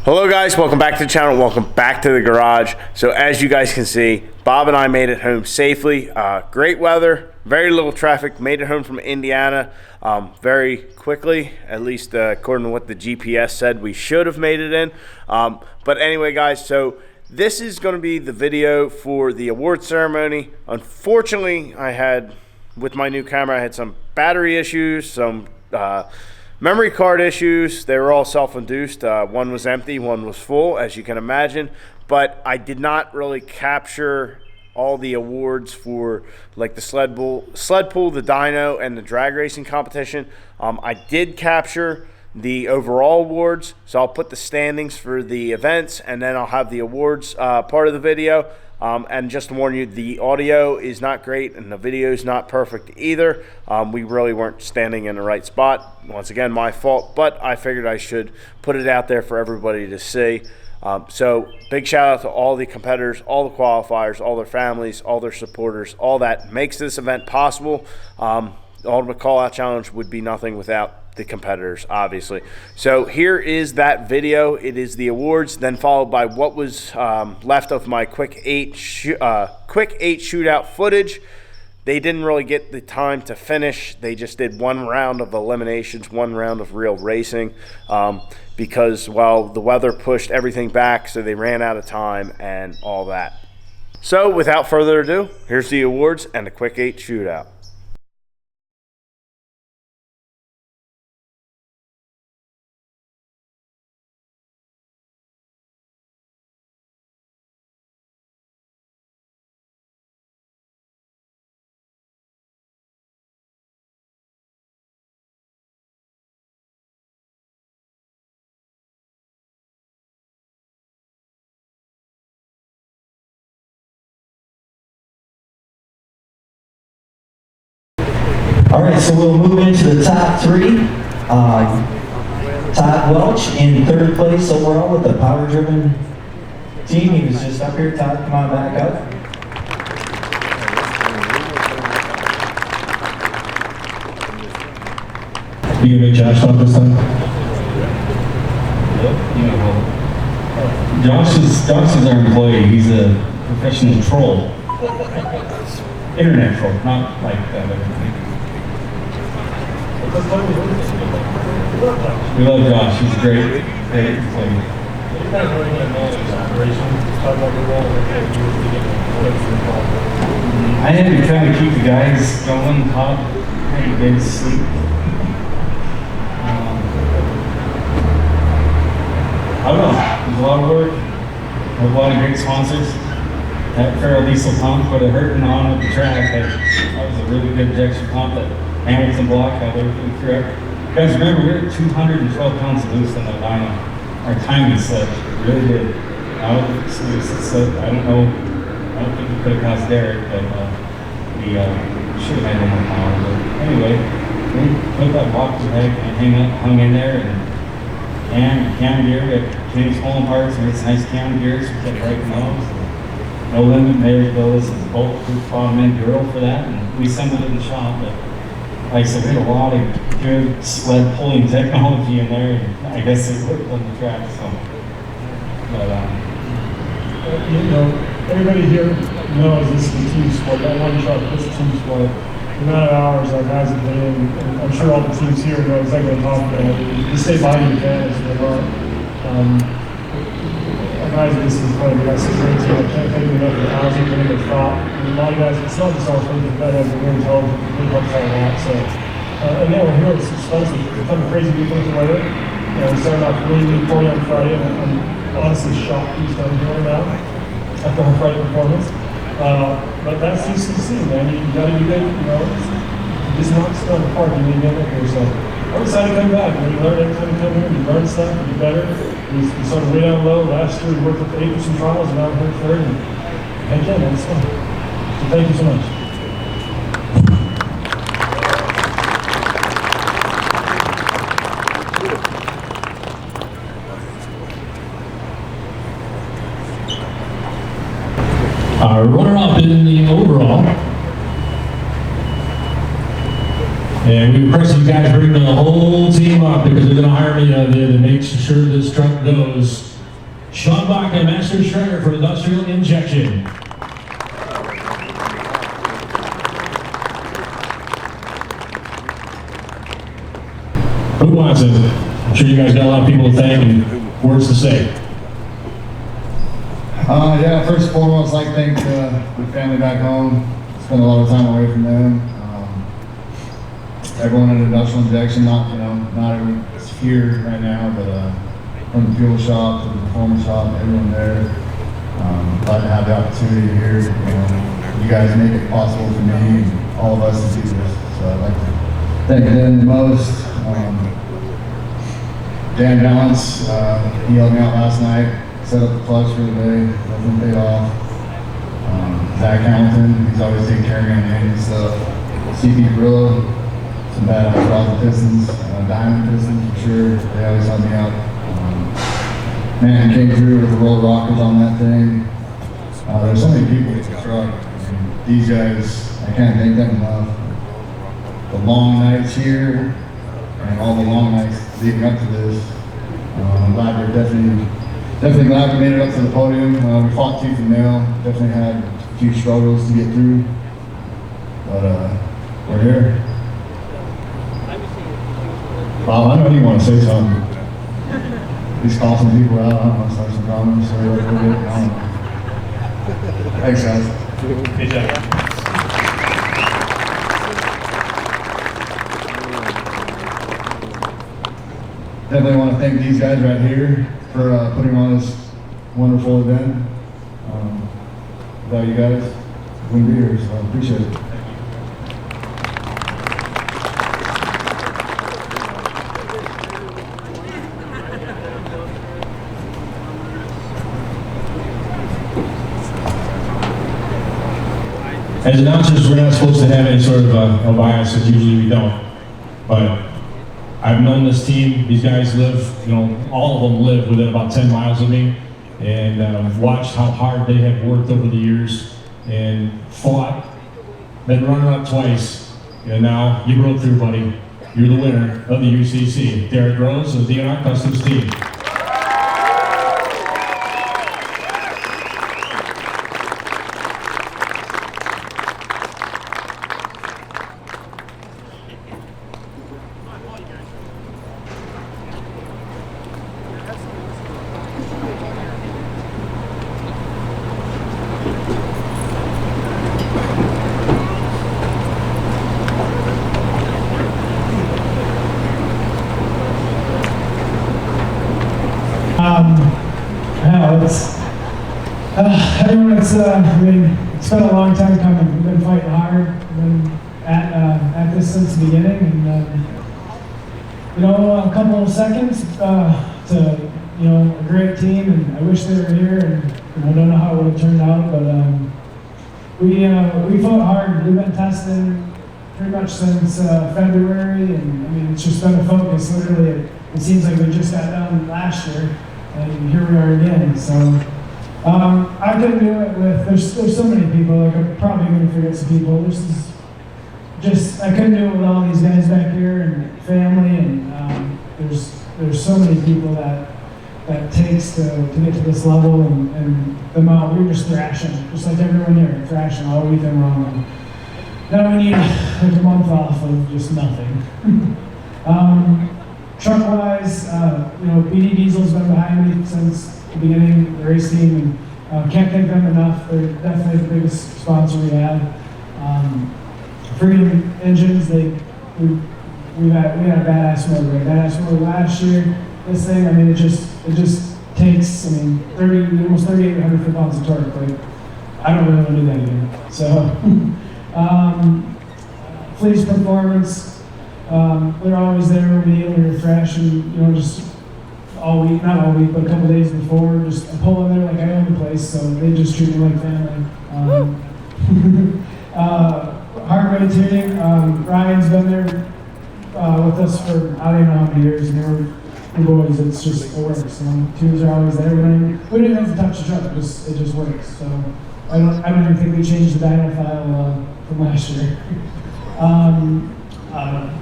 Hello guys, welcome back to the channel, welcome back to the garage. So as you guys can see, Bob and I made it home safely. Great weather, very little traffic, made it home from Indiana very quickly, at least according to what the GPS said we should have made it in. But anyway guys, so this is going to be the video for the award ceremony. Unfortunately, with my new camera, I had some battery issues, some memory card issues. They were all self-induced. One was empty, one was full, as you can imagine. But I did not really capture all the awards for like the sled pull, the dyno, and the drag racing competition. I did capture the overall awards, so I'll put the standings for the events, and then I'll have the awards part of the video. And just to warn you, the audio is not great and the video is not perfect either. We really weren't standing in the right spot. Once again, my fault, but I figured I should put it out there for everybody to see. So big shout out to all the competitors, all the qualifiers, all their families, all their supporters, all that makes this event possible. The Ultimate Callout Challenge would be nothing without the competitors, obviously. So here is that video. It is the awards, then followed by what was left of my quick eight shootout footage. They didn't really get the time to finish. They just did one round of eliminations, one round of real racing, because, well, the weather pushed everything back, so they ran out of time and all that. So without further ado, here's the awards and the quick 8 shootout. All right, so we'll move into the top 3. Todd Welch in 3rd place overall with the power-driven team. He was just up here. Todd, come on back up. You gonna make Josh talk this time? Josh is our employee. He's a professional troll. Internet troll, not like that. We love Josh. He's great. Great employee. I had to kind of keep the guys going, hot, had to get to sleep. I don't know. There's a lot of work. A lot of great sponsors. That Feral Diesel pump put a hurting on at the track. That was a really good injection pump that Hamilton block had everything correct. You guys remember, we were 212 pounds of loose on that dyno. Our timing slipped. It really did. I don't think we could have caused Derek, but we should have had one more power. But anyway, we put that block to the heck and hung in there, and cam gear, we had changed pulling parts, and it's nice cam gears, we kept breaking those. No limit, Mayor's Bill, this is bulletproof bottom end Duro for that, and we assembled it in the shop. But like I said, we had a lot of good sled pulling technology in there, and I guess it worked on the track, so. But, you know, everybody here knows this is a team sport. That one truck, this is a team sport. The amount of hours our guys have been in, and I'm sure all the teams here know exactly what I'm talking about. You stay behind your fans, you know. Our guys, this is fun. We got 6 great teams. I can't thank you enough for the housing, for the thought. And a lot of guys, it's not just our friends, but that we're really intelligent. It helps out a lot. So, and yeah, we're here. It's expensive. It's become crazy people with the weather. You know, we started off really poorly on Friday, and I'm honestly shocked he's done here now after our Friday performance. But that's CCC, man. You gotta be good, you know. It's not still in the park, you need to get up here. So I'm excited to come back. You learn every time you come here, you learn stuff, you get better. We started way down low. Last year we worked with 8 for some trials, and now I'm here for it. And again, that's fun. So thank you so much. Our runner-up in the overall. And we request you guys bring the whole team up because they're going to hire me to make sure this truck goes Schwambach and Master Shredder for industrial injection. Who wants it? I'm sure you guys got a lot of people to thank and words to say. Yeah, first and foremost, I'd like to thank my family back home. Spent a lot of time away from them. Everyone in industrial injection, not everyone is here right now, but from the fuel shop to the performance shop, everyone there. Glad to have the opportunity here. You guys make it possible for me and all of us to do this. So I'd like to thank them the most. Dan Balance, he helped me out last night, set up the clutch for the day, nothing paid off. Zach Hamilton, he's always taking care of me on the engine stuff. CP Grillo, some bad hydraulic pistons, diamond pistons for sure, they always help me out. Man, came through with the roll rockers on that thing. There's so many people with the truck. And these guys, I can't thank them enough. The long nights here, and all the long nights leading up to this. I'm glad we're definitely glad we made it up to the podium. We fought tooth and nail, definitely had a few struggles to get through, but we're here. Bob, I know you want to say something. He's calling some people out, I don't know, start some problems, or whatever. I don't know. Thanks, guys. Good job. Definitely want to thank these guys right here for putting on this wonderful event. Without you guys, I wouldn't be here, so I appreciate it. As announcers, we're not supposed to have any sort of a bias, and usually we don't. But I've known this team. These guys live, all of them live within about 10 miles of me, and watched how hard they have worked over the years and fought, been runner-up twice, and now you broke through, buddy. You're the winner of the UCC. Derek Rose of the DNR Customs team. Everyone, it's been a long time coming. We've been fighting hard. We've been at this since the beginning, and a couple of seconds to a great team, and I wish they were here, and I don't know how it would have turned out, but we fought hard. We've been testing pretty much since February, and it's just been a focus. Literally, it seems like we just got done last year, and here we are again. So. I couldn't do it with, there's so many people, like I'm probably going to forget some people. I couldn't do it with all these guys back here and family, and there's so many people that takes to get to this level, and the amount, we were just thrashing, just like everyone here, thrashing all weekend long. And now we need like a month off of just nothing. Truck-wise, BD Diesel's been behind me since the beginning of the race team, and can't thank them enough. They're definitely the biggest sponsor we have. Freedom Engines, we had a badass motor last year. This thing, it just takes, almost 3,800 foot-pounds of torque. Like, I don't really want to do that again. So, Fleet's Performance, they're always there with me when we're thrashing, just all week, not all week, but a couple days before, just I pull in there like I own the place, so they just treat me like family. Heart rate tuning, Ryan's been there with us for I don't know how many years, and we're boys, it's just, it works. Tunes are always there. We don't even have to touch the truck, it just works. So I don't even think we changed the dyno file from last year.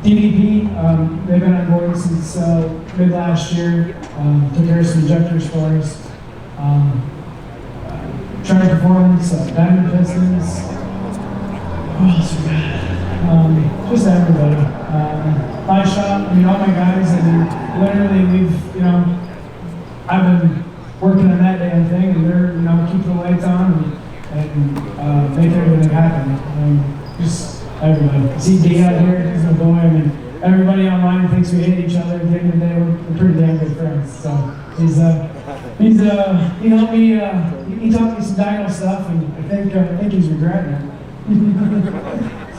DDP, they've been on board since mid last year, took care of some injectors for us. Tri Performance, Diamond Pistons. Who else we got? Just everybody. My shop, I mean, all my guys, I mean, literally I've been working on that damn thing, and they're, keep the lights on and make everything happen. Just everybody. See D out here, he's my boy. I mean, everybody online thinks we hate each other. At the end of the day, we're pretty damn good friends. So he helped me. He taught me some dyno stuff, and I think he's regretting it.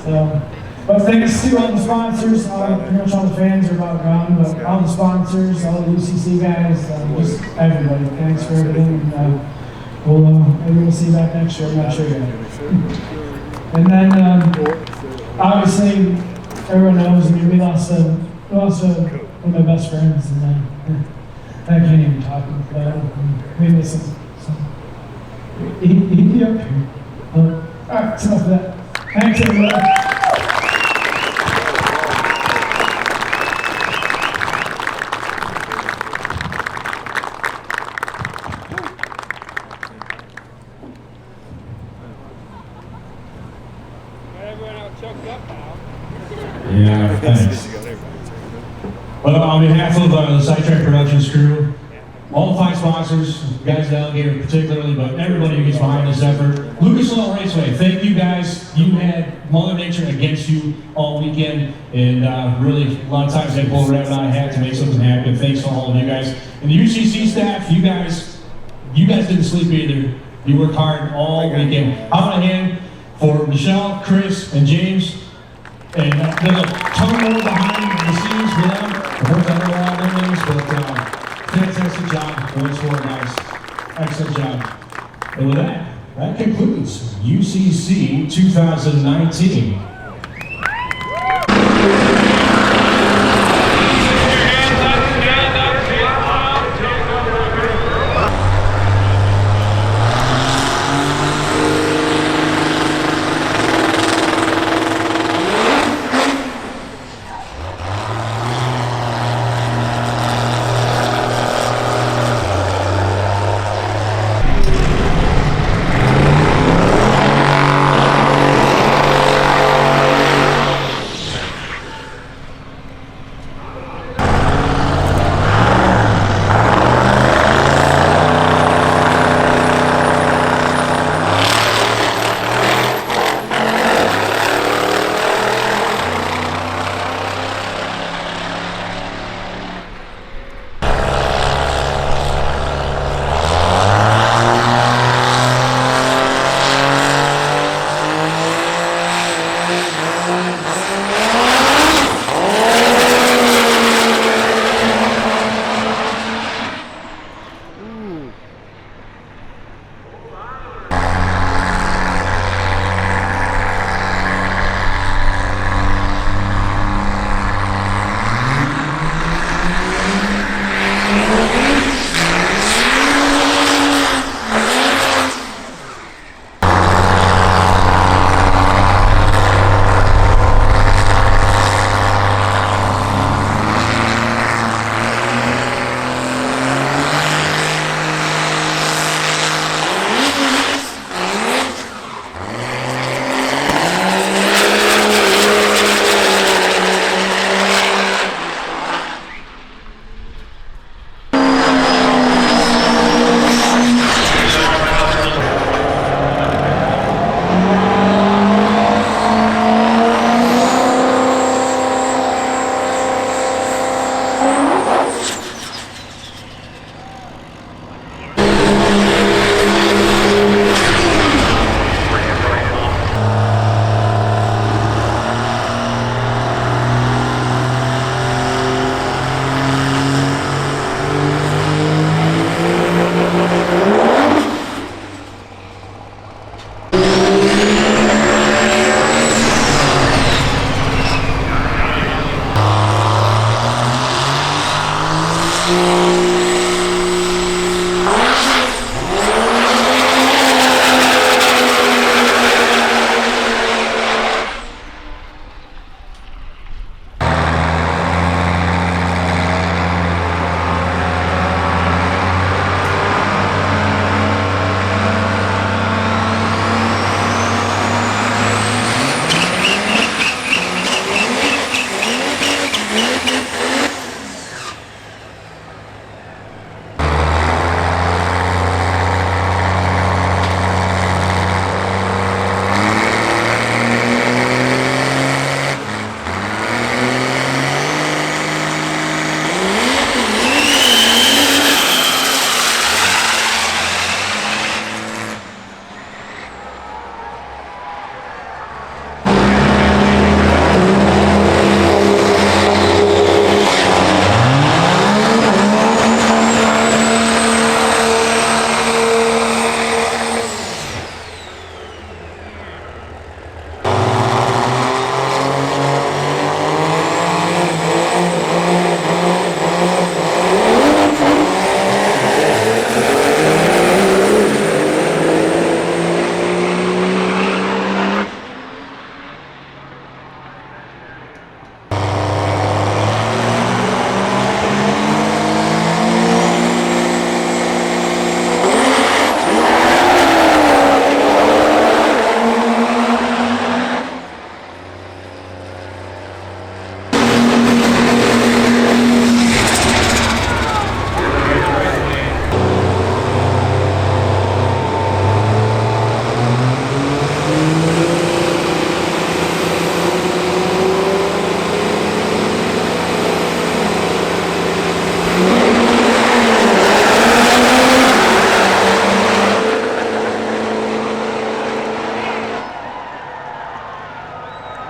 So, but thanks to all the sponsors, pretty much all the fans are about gone, but all the sponsors, all the UCC guys, just everybody. Thanks for everything. And, maybe we'll see you back next year. I'm not sure yet. And then, obviously, everyone knows. I mean, we lost one of my best friends, and I can't even talk about it. We miss him. So, he'd be up here. All right, that's enough of that. Thanks, everybody. Yeah, thanks. Well, on behalf of the Sidetrack Productions crew, all the 5 sponsors, guys delegated particularly, but everybody who gets behind this effort, Lucas Oil Raceway, thank you guys. You had Mother Nature against you all weekend, and really, a lot of times they pull a rabbit out of hat to make something happen. Thanks to all of you guys. And the UCC staff, you guys didn't sleep either. You worked hard all weekend. How about a hand for Michelle, Chris, and James? And there's a ton more behind the scenes for them. Of course, I know all their names, but fantastic job. Thanks for it, guys. Excellent job. And with that concludes UCC 2019.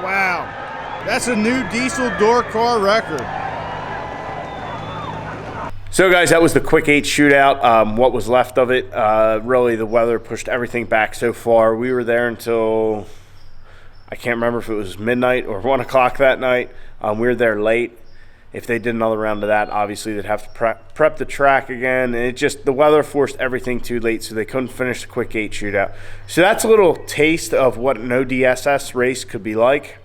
Wow. That's a new diesel door car record. So guys, that was the quick 8 shootout. What was left of it, really the weather pushed everything back so far. We were there until, I can't remember if it was midnight or 1 o'clock that night. We were there late. If they did another round of that, obviously they'd have to prep the track again. And it just, the weather forced everything too late, so they couldn't finish the quick 8 shootout. So that's a little taste of what an ODSS race could be like.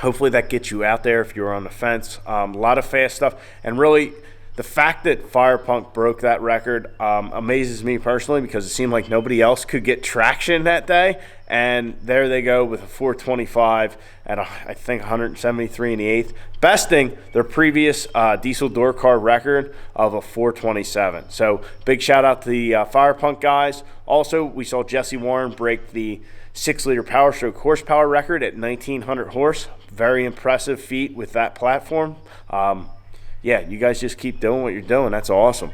Hopefully that gets you out there if you're on the fence. A lot of fast stuff. And really, the fact that Firepunk broke that record amazes me personally, because it seemed like nobody else could get traction that day. And there they go with a 425 at I think 173 in the 8th, besting their previous diesel door car record of a 427. So big shout out to the Firepunk guys. Also, we saw Jesse Warren break the 6-liter Power Stroke horsepower record at 1900 horse. Very impressive feat with that platform. Yeah, you guys just keep doing what you're doing. That's awesome.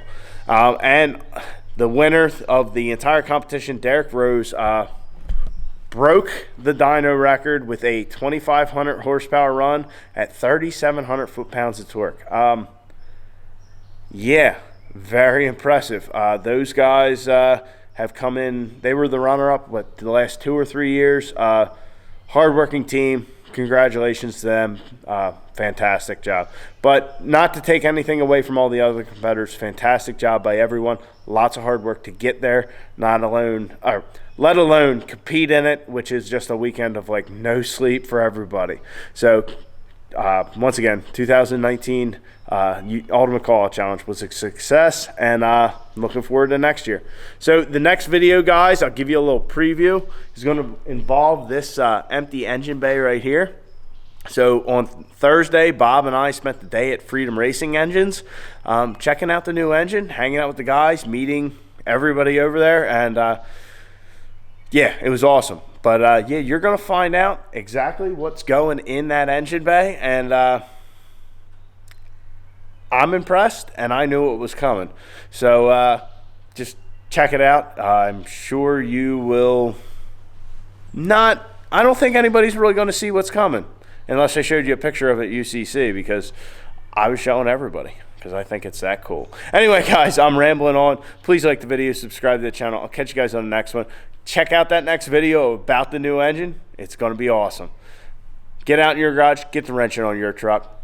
And the winner of the entire competition, Derek Rose, broke the dyno record with a 2,500 horsepower run at 3,700 foot-pounds of torque. Yeah, very impressive. Those guys have come in. They were the runner-up, the last 2 or 3 years. Hard-working team. Congratulations to them. Fantastic job. But not to take anything away from all the other competitors, fantastic job by everyone. Lots of hard work to get there, let alone compete in it, which is just a weekend of like no sleep for everybody. So once again, 2019 Ultimate Callout Challenge was a success, and looking forward to next year. So the next video, guys, I'll give you a little preview, is going to involve this empty engine bay right here. So on Thursday, Bob and I spent the day at Freedom Racing Engines, checking out the new engine, hanging out with the guys, meeting everybody over there, and yeah, it was awesome. But yeah, you're going to find out exactly what's going in that engine bay, and I'm impressed, and I knew it was coming. So just check it out. I'm sure you will not. I don't think anybody's really going to see what's coming unless I showed you a picture of it at UCC, because I was showing everybody, because I think it's that cool. Anyway, guys, I'm rambling on. Please like the video, subscribe to the channel. I'll catch you guys on the next one. Check out that next video about the new engine. It's going to be awesome. Get out in your garage, get the wrenching on your truck.